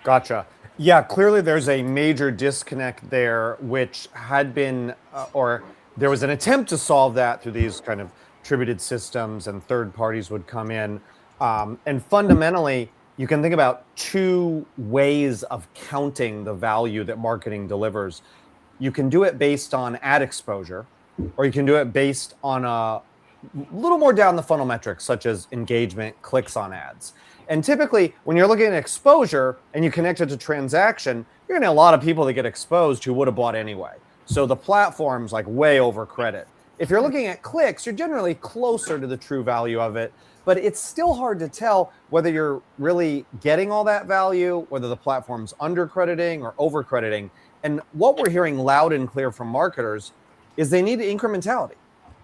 Gotcha. Yeah, clearly there's a major disconnect there, which had been, or there was an attempt to solve that through these kind of attributed systems, and third parties would come in. And fundamentally, you can think about two ways of counting the value that marketing delivers. You can do it based on ad exposure, or you can do it based on a little more down the funnel metrics, such as engagement, clicks on ads. And typically, when you're looking at exposure and you connect it to transaction, you're going to have a lot of people that get exposed who would have bought anyway. So the platform's like way over credit. If you're looking at clicks, you're generally closer to the true value of it, but it's still hard to tell whether you're really getting all that value, whether the platform's under-crediting or over-crediting. And what we're hearing loud and clear from marketers is they need incrementality.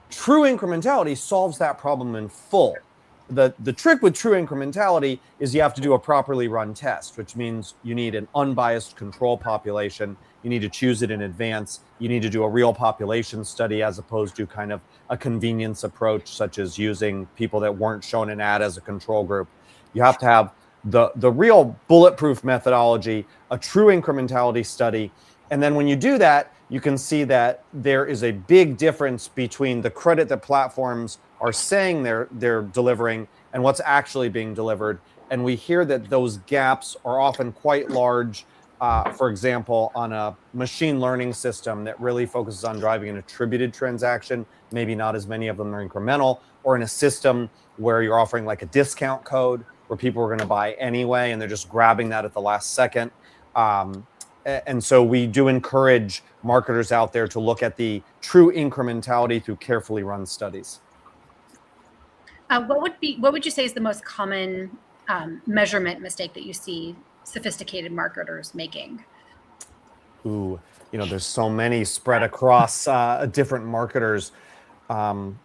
True incrementality solves that problem in full. The trick with true incrementality is you have to do a properly run test, which means you need an unbiased control population. You need to choose it in advance. You need to do a real population study as opposed to kind of a convenience approach, such as using people that weren't shown an ad as a control group. You have to have the real bulletproof methodology, a true incrementality study. And then when you do that, you can see that there is a big difference between the credit that platforms are saying they're delivering and what's actually being delivered. And we hear that those gaps are often quite large. For example, on a machine learning system that really focuses on driving an attributed transaction, maybe not as many of them are incremental, or in a system where you're offering like a discount code where people are going to buy anyway, and they're just grabbing that at the last second. And so we do encourage marketers out there to look at the true incrementality through carefully run studies. What would you say is the most common measurement mistake that you see sophisticated marketers making? Ooh, there's so many spread across different marketers. Not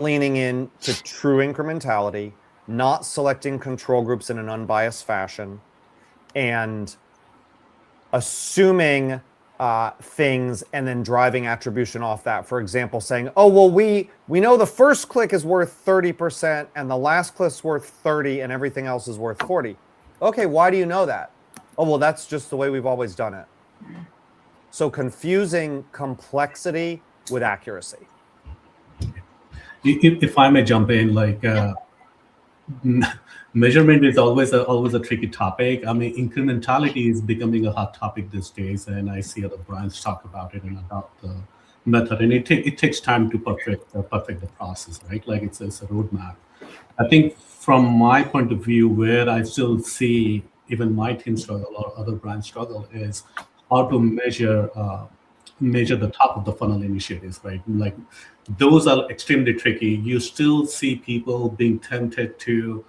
leaning into true incrementality, not selecting control groups in an unbiased fashion, and assuming things and then driving attribution off that. For example, saying, oh, well, we know the first click is worth 30% and the last click's worth 30 and everything else is worth 40. Okay, why do you know that? Oh, well, that's just the way we've always done it. So confusing complexity with accuracy. If I may jump in, measurement is always a tricky topic. I mean, incrementality is becoming a hot topic these days, and I see other brands talk about it and adopt the method. And it takes time to perfect the process, right? Like it's a roadmap. I think from my point of view, where I still see even my team struggle or other brands struggle is how to measure the top of the funnel initiatives, right? Like those are extremely tricky. You still see people being tempted to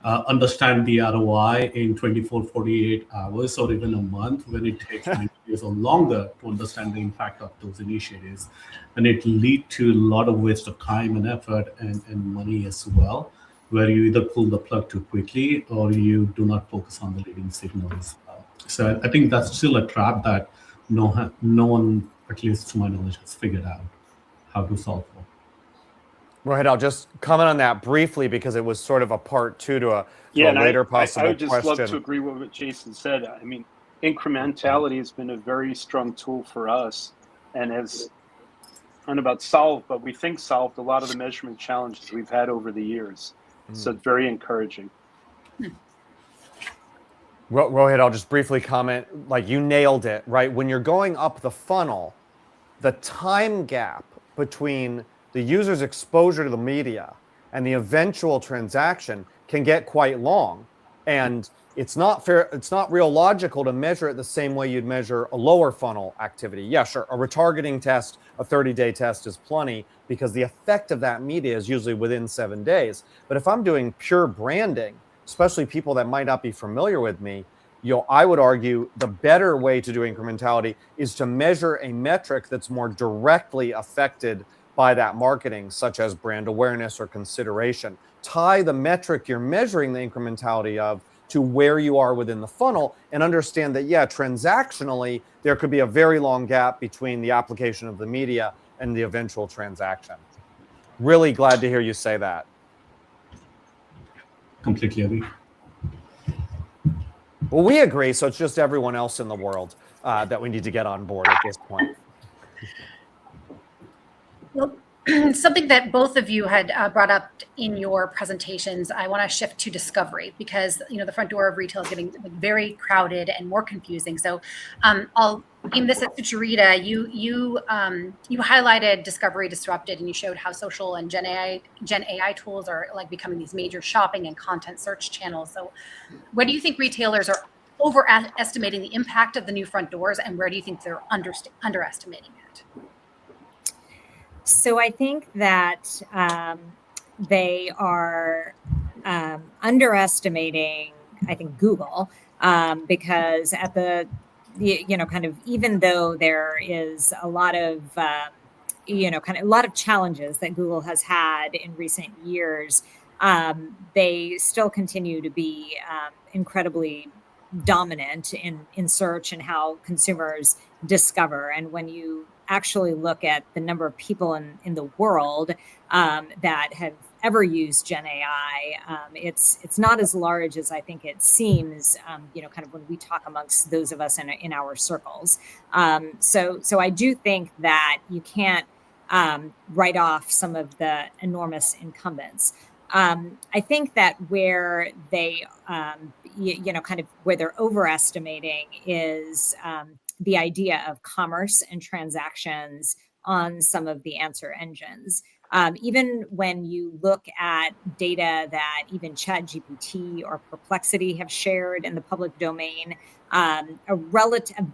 understand the ROI in 24, 48 hours or even a month, when it takes 90 days or longer to understand the impact of those initiatives. And it leads to a lot of waste of time and effort and money as well, where you either pull the plug too quickly or you do not focus on the leading signals. So I think that's still a trap that no one, at least to my knowledge, has figured out how to solve for. Rohit, I'll just comment on that briefly because it was sort of a part two to a later possible I would just question. love to agree with what Jason said. I mean, incrementality has been a very strong tool for us and has, I don't know about solved, but we think solved a lot of the measurement challenges we've had over the years. So it's very encouraging. Rohit, I'll just briefly comment, like you nailed it, right? When you're going up the funnel, the time gap between the user's exposure to the media and the eventual transaction can get quite long. And it's not fair, it's not real logical to measure it the same way you'd measure a lower funnel activity. Yeah, sure, a retargeting test, a 30-day test is plenty because the effect of that media is usually within 7 days. But if I'm doing pure branding, especially people that might not be familiar with me, I would argue the better way to do incrementality is to measure a metric that's more directly affected by that marketing, such as brand awareness or consideration. Tie the metric you're measuring the incrementality of to where you are within the funnel and understand that, yeah, transactionally, there could be a very long gap between the application of the media and the eventual transaction. Really glad to hear you say that. Completely agree. Well, we agree, so it's just everyone else in the world that we need to get on board at this point. Well, something that both of you had brought up in your presentations, I want to shift to discovery because the front door of retail is getting very crowded and more confusing. So I'll team this at Sucharita, you highlighted discovery disrupted, and you showed how social and Gen AI tools are like becoming these major shopping and content search channels. So, where do you think retailers are overestimating the impact of the new front doors, and where do you think they're underestimating it? So I think that they are underestimating, I think, Google, because at the, kind of, even though there is a lot of, kind of a lot of challenges that Google has had in recent years, they still continue to be incredibly dominant in search and how consumers discover. And when you actually look at the number of people in the world that have ever used Gen AI, it's not as large as I think it seems, kind of when we talk amongst those of us in our circles. So I do think that you can't write off some of the enormous incumbents. I think that where they, kind of where they're overestimating is the idea of commerce and transactions on some of the answer engines. Even when you look at data that even ChatGPT or Perplexity have shared in the public domain, a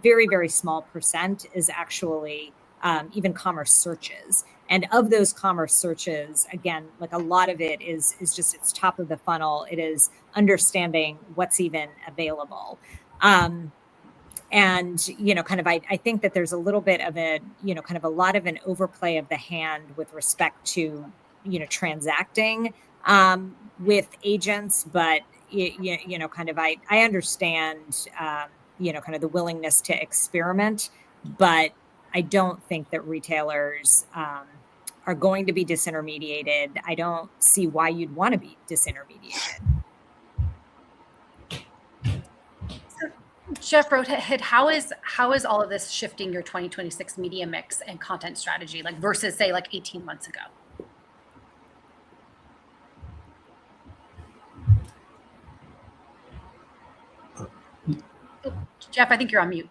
very, very small percent is actually even commerce searches. And of those commerce searches, again, like a lot of it is just, it's top of the funnel. It is understanding what's even available. And, kind of, I think that there's a little bit of a, kind of a lot of an overplay of the hand with respect to, transacting with agents. But, kind of, I understand, kind of the willingness to experiment, but I don't think that retailers are going to be disintermediated. I don't see why you'd want to be disintermediated. So, Jeff Rothead, how is all of this shifting your 2026 media mix and content strategy, like versus say like 18 months ago? Oh, Jeff, I think you're on mute.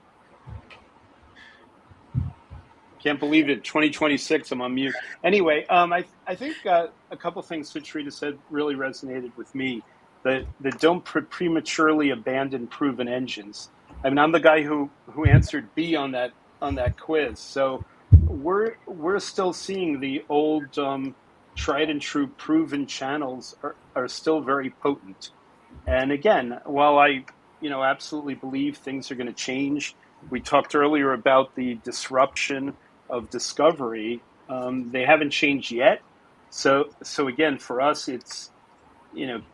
Can't believe it. 2026, I'm on mute. Anyway, I think a couple things Sucharita said really resonated with me. That don't prematurely abandon proven engines. I mean, I'm the guy who answered B on that quiz. So we're still seeing the old tried and true proven channels are still very potent. And again, while I absolutely believe things are going to change, we talked earlier about the disruption of discovery. They haven't changed yet. So again, for us, it's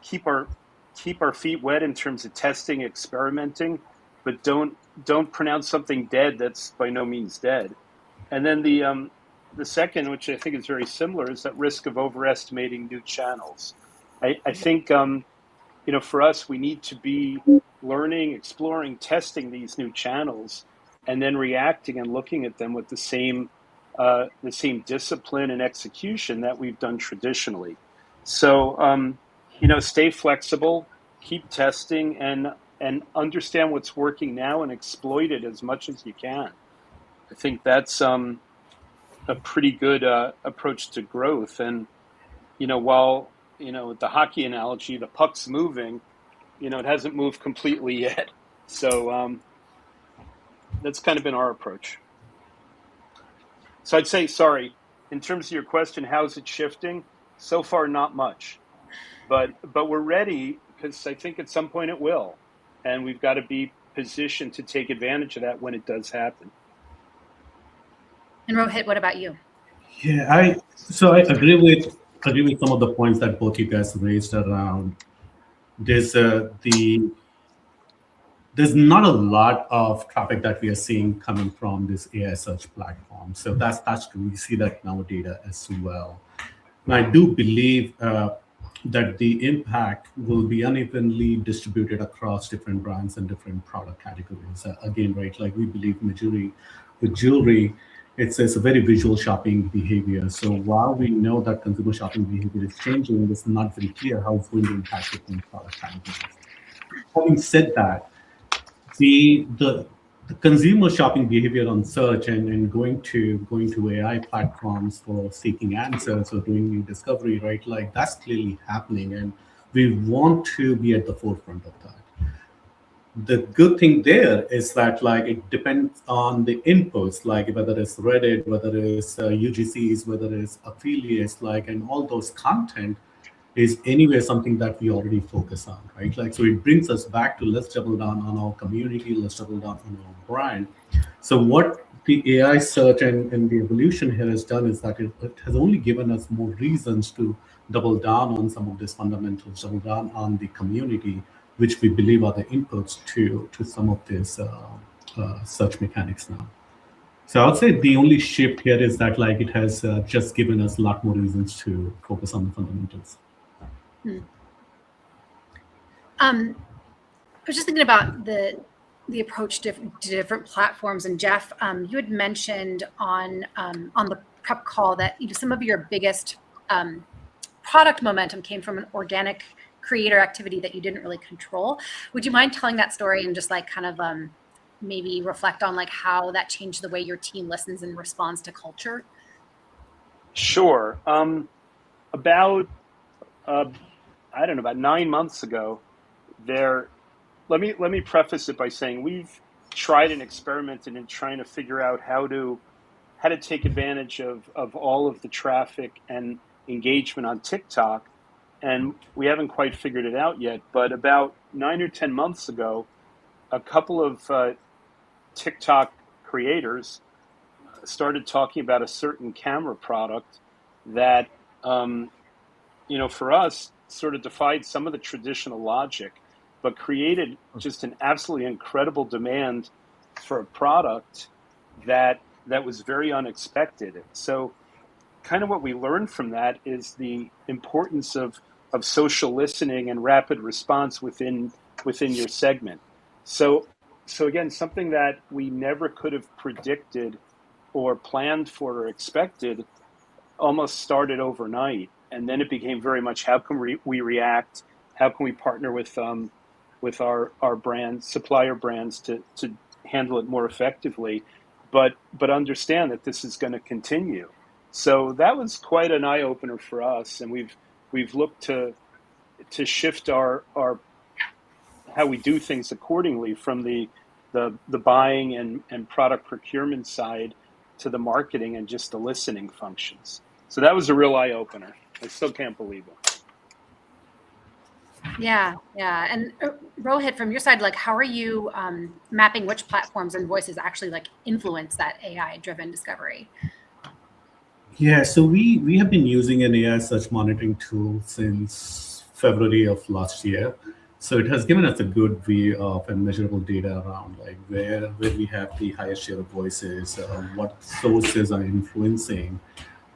keep our feet wet in terms of testing, experimenting, but don't pronounce something dead that's by no means dead. And then the second, which I think is very similar, is that risk of overestimating new channels. I think for us, we need to be learning, exploring, testing these new channels, and then reacting and looking at them with the same discipline and execution that we've done traditionally. So stay flexible, keep testing, and understand what's working now and exploit it as much as you can. I think that's a pretty good approach to growth. And while the hockey analogy, the puck's moving, it hasn't moved completely yet. So that's kind of been our approach. So I'd say, sorry, in terms of your question, how's it shifting? So far, not much, but we're ready, because I think at some point it will, and we've got to be positioned to take advantage of that when it does happen. And Rohit, what about you? Yeah, I agree with some of the points that both you guys raised around. There's not a lot of traffic that we are seeing coming from this AI search platform. So that's true. We see that in our data as well. And I do believe that the impact will be unevenly distributed across different brands and different product categories. Again, right, like we believe with jewelry, it's a very visual shopping behavior. So while we know that consumer shopping behavior is changing, it's not very clear how it's going to impact different product categories. Having said that, the the consumer shopping behavior on search and going to AI platforms for seeking answers or doing new discovery, right? Like that's clearly happening, and we want to be at the forefront of that. The good thing there is that like it depends on the inputs, like whether it's Reddit, whether it's UGCs, whether it's affiliates, like, and all those content is anyway something that we already focus on, right? Like, so it brings us back to let's double down on our community, let's double down on our brand. So what the AI search and the evolution here has done is that it has only given us more reasons to double down on some of these fundamentals, double down on the community, which we believe are the inputs to some of these search mechanics now. So I would say the only shift here is that like it has just given us a lot more reasons to focus on the fundamentals. I was just thinking about the approach to different platforms. And Jeff, you had mentioned on the prep call that some of your biggest product momentum came from an organic creator activity that you didn't really control. Would you mind telling that story and just like kind of maybe reflect on like how that changed the way your team listens and responds to culture? Sure. About I don't know, about 9 months ago, let me preface it by saying we've tried and experimented in trying to figure out how to take advantage of all of the traffic and engagement on TikTok, and we haven't quite figured it out yet. But about 9 or 10 months ago, a couple of TikTok creators started talking about a certain camera product that for us sort of defied some of the traditional logic, but created just an absolutely incredible demand for a product that was very unexpected. So kind of what we learned from that is the importance of social listening and rapid response within your segment. So again, something that we never could have predicted or planned for or expected almost started overnight. And then it became very much how can we react? How can we partner with our brand, supplier brands to handle it more effectively, but understand that this is going to continue. So that was quite an eye opener for us, and we've looked to shift our how we do things accordingly from the buying and product procurement side to the marketing and just the listening functions. So that was a real eye opener. I still can't believe it. Yeah. And Rohit, from your side, like, how are you mapping which platforms and voices actually like influence that AI-driven discovery? Yeah, so we have been using an AI search monitoring tool since February of last year. So it has given us a good view of and measurable data around like where we have the highest share of voices, what sources are influencing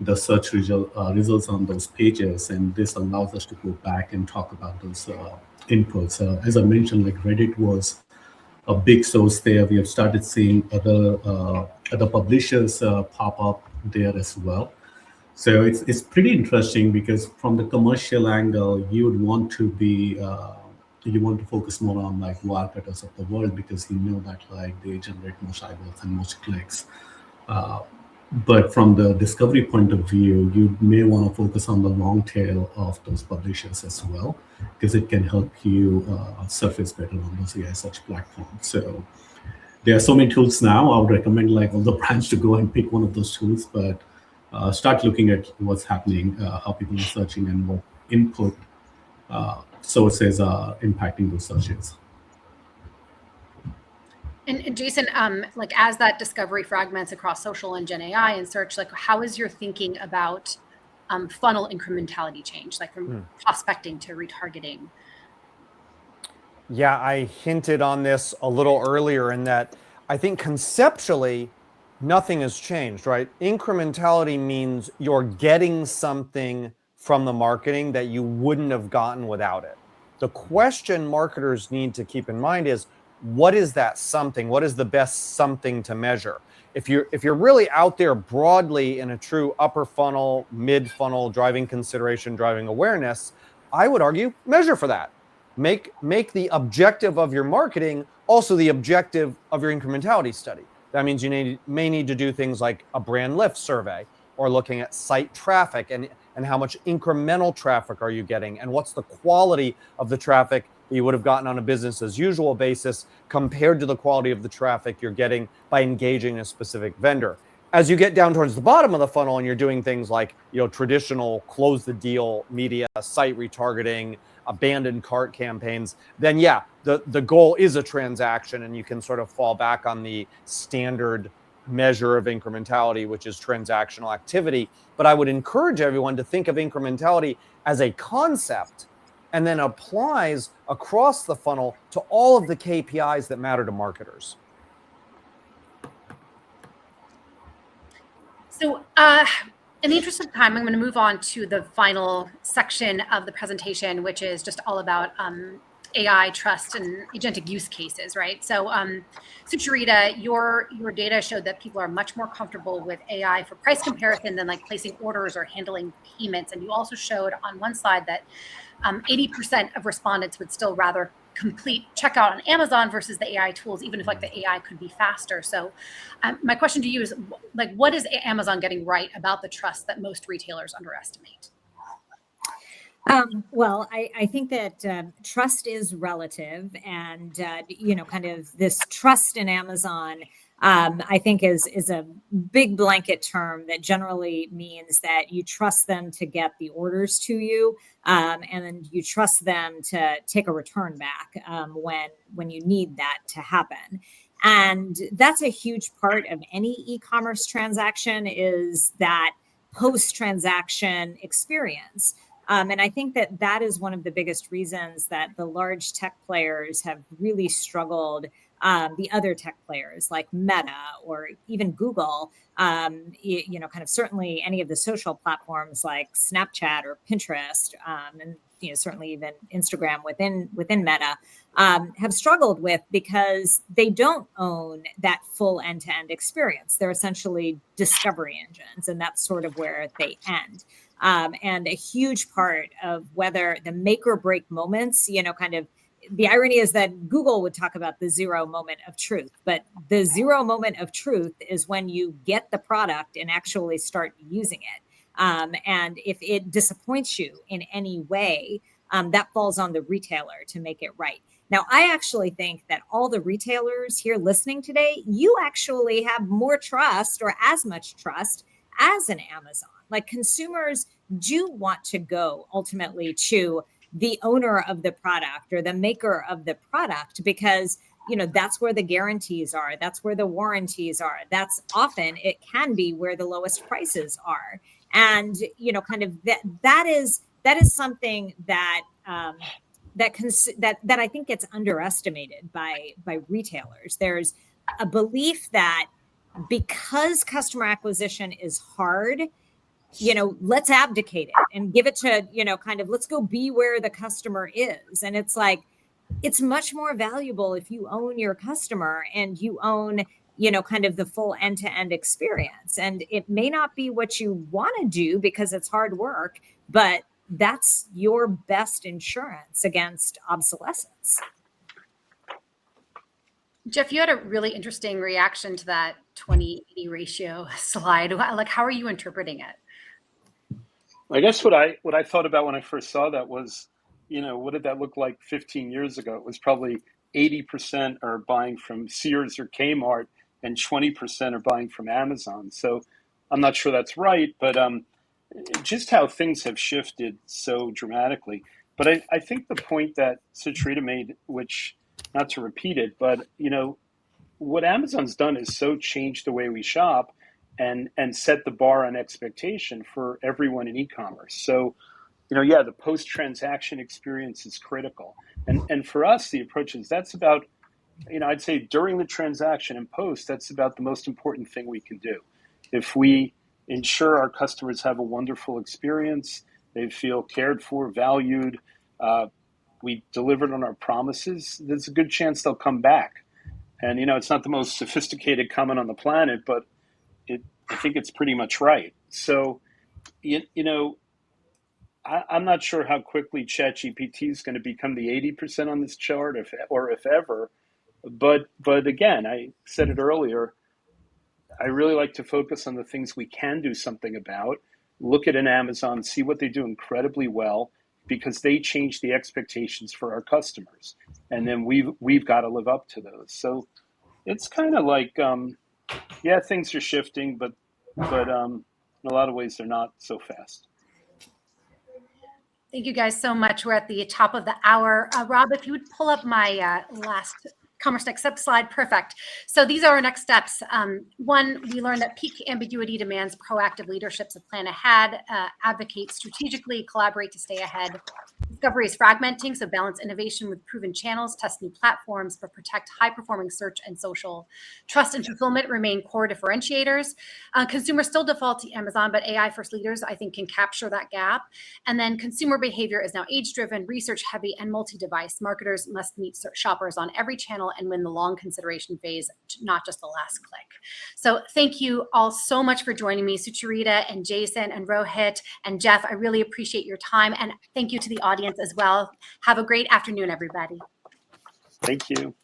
the search results on those pages, and this allows us to go back and talk about those inputs. As I mentioned, like Reddit was a big source there. We have started seeing other publishers pop up there as well. So it's pretty interesting because from the commercial angle, you would want to be you want to focus more on like wildcatters of the world because you know that like they generate most eyeballs and most clicks. But from the discovery point of view, you may want to focus on the long tail of those publishers as well, because it can help you surface better on those AI search platforms. So there are so many tools now. I would recommend like all the brands to go and pick one of those tools, but start looking at what's happening, how people are searching, and what input sources are impacting those searches. And Jason, like as that discovery fragments across social and Gen AI and search, like how is your thinking about funnel incrementality change, like from prospecting to retargeting? Yeah, I hinted on this a little earlier in that I think conceptually nothing has changed, right? Incrementality means you're getting something from the marketing that you wouldn't have gotten without it. The question marketers need to keep in mind is, what is that something? What is the best something to measure? If you're really out there broadly in a true upper funnel, mid funnel, driving consideration, driving awareness, I would argue measure for that. Make the objective of your marketing also the objective of your incrementality study. That means you may need to do things like a brand lift survey, or looking at site traffic and how much incremental traffic are you getting, and what's the quality of the traffic that you would have gotten on a business as usual basis compared to the quality of the traffic you're getting by engaging a specific vendor. As you get down towards the bottom of the funnel and you're doing things like, traditional close the deal media, site retargeting, abandoned cart campaigns, then yeah, the goal is a transaction, and you can sort of fall back on the standard measure of incrementality, which is transactional activity. But I would encourage everyone to think of incrementality as a concept, and then applies across the funnel to all of the KPIs that matter to marketers. So in the interest of time, I'm going to move on to the final section of the presentation, which is just all about AI, trust, and agentic use cases, right? So Sucharita, your data showed that people are much more comfortable with AI for price comparison than like placing orders or handling payments. And you also showed on one slide that 80% of respondents would still rather complete checkout on Amazon versus the AI tools, even if like the AI could be faster. So my question to you is, like, what is Amazon getting right about the trust that most retailers underestimate? Well, I think that trust is relative, and kind of this trust in Amazon, I think is a big blanket term that generally means that you trust them to get the orders to you, and then you trust them to take a return back when you need that to happen. And that's a huge part of any e-commerce transaction, is that post-transaction experience. And I think that is one of the biggest reasons that the large tech players have really struggled. The other tech players like Meta or even Google, kind of certainly any of the social platforms like Snapchat or Pinterest, and certainly even Instagram within Meta, have struggled with, because they don't own that full end-to-end experience. They're essentially discovery engines, and that's sort of where they end. And a huge part of whether the make or break moments, kind of the irony is that Google would talk about the zero moment of truth, but the zero moment of truth is when you get the product and actually start using it. And if it disappoints you in any way, that falls on the retailer to make it right. Now, I actually think that all the retailers here listening today, you actually have more trust, or as much trust as an Amazon. Like, consumers do want to go ultimately to the owner of the product or the maker of the product, because that's where the guarantees are, that's where the warranties are, that's often, it can be where the lowest prices are. And kind of that is something that that I think gets underestimated by retailers. There's a belief that because customer acquisition is hard, let's abdicate it and give it to, kind of, let's go be where the customer is. And it's like, it's much more valuable if you own your customer and you own, kind of the full end-to-end experience. And it may not be what you want to do because it's hard work, but that's your best insurance against obsolescence. Jeff, you had a really interesting reaction to that 20/80 ratio slide. Like, how are you interpreting it? I guess what I thought about when I first saw that was, what did that look like 15 years ago? It was probably 80% are buying from Sears or Kmart and 20% are buying from Amazon. So I'm not sure that's right, but just how things have shifted so dramatically. But I think the point that Sucharita made, which, not to repeat it, but what Amazon's done is so change the way we shop and set the bar on expectation for everyone in e-commerce. So, the post-transaction experience is critical. And for us, the approach is that's about, I'd say during the transaction and post, that's about the most important thing we can do. If we ensure our customers have a wonderful experience, they feel cared for, valued, we delivered on our promises, there's a good chance they'll come back. And, it's not the most sophisticated comment on the planet, but I think it's pretty much right. So, I'm not sure how quickly ChatGPT is going to become the 80% on this chart, if ever. But again, I said it earlier, I really like to focus on the things we can do something about. Look at an Amazon, see what they do incredibly well, because they change the expectations for our customers, and then we've got to live up to those. So it's kind of like, yeah, things are shifting, but in a lot of ways they're not so fast. Thank you guys so much. We're at the top of the hour. Rob, if you would pull up my last CommerceNext step slide. Perfect. So these are our next steps. One, we learned that peak ambiguity demands proactive leadership to plan ahead, advocate strategically, collaborate to stay ahead. Discovery is fragmenting, so balance innovation with proven channels, test new platforms, but protect high-performing search and social. Trust and fulfillment remain core differentiators. Consumers still default to Amazon, but AI-first leaders, I think, can capture that gap. And then consumer behavior is now age-driven, research-heavy, and multi-device. Marketers must meet shoppers on every channel and win the long consideration phase, not just the last click. So thank you all so much for joining me, Sucharita and Jason and Rohit and Jeff. I really appreciate your time, and thank you to the audience as well. Have a great afternoon, everybody. Thank you.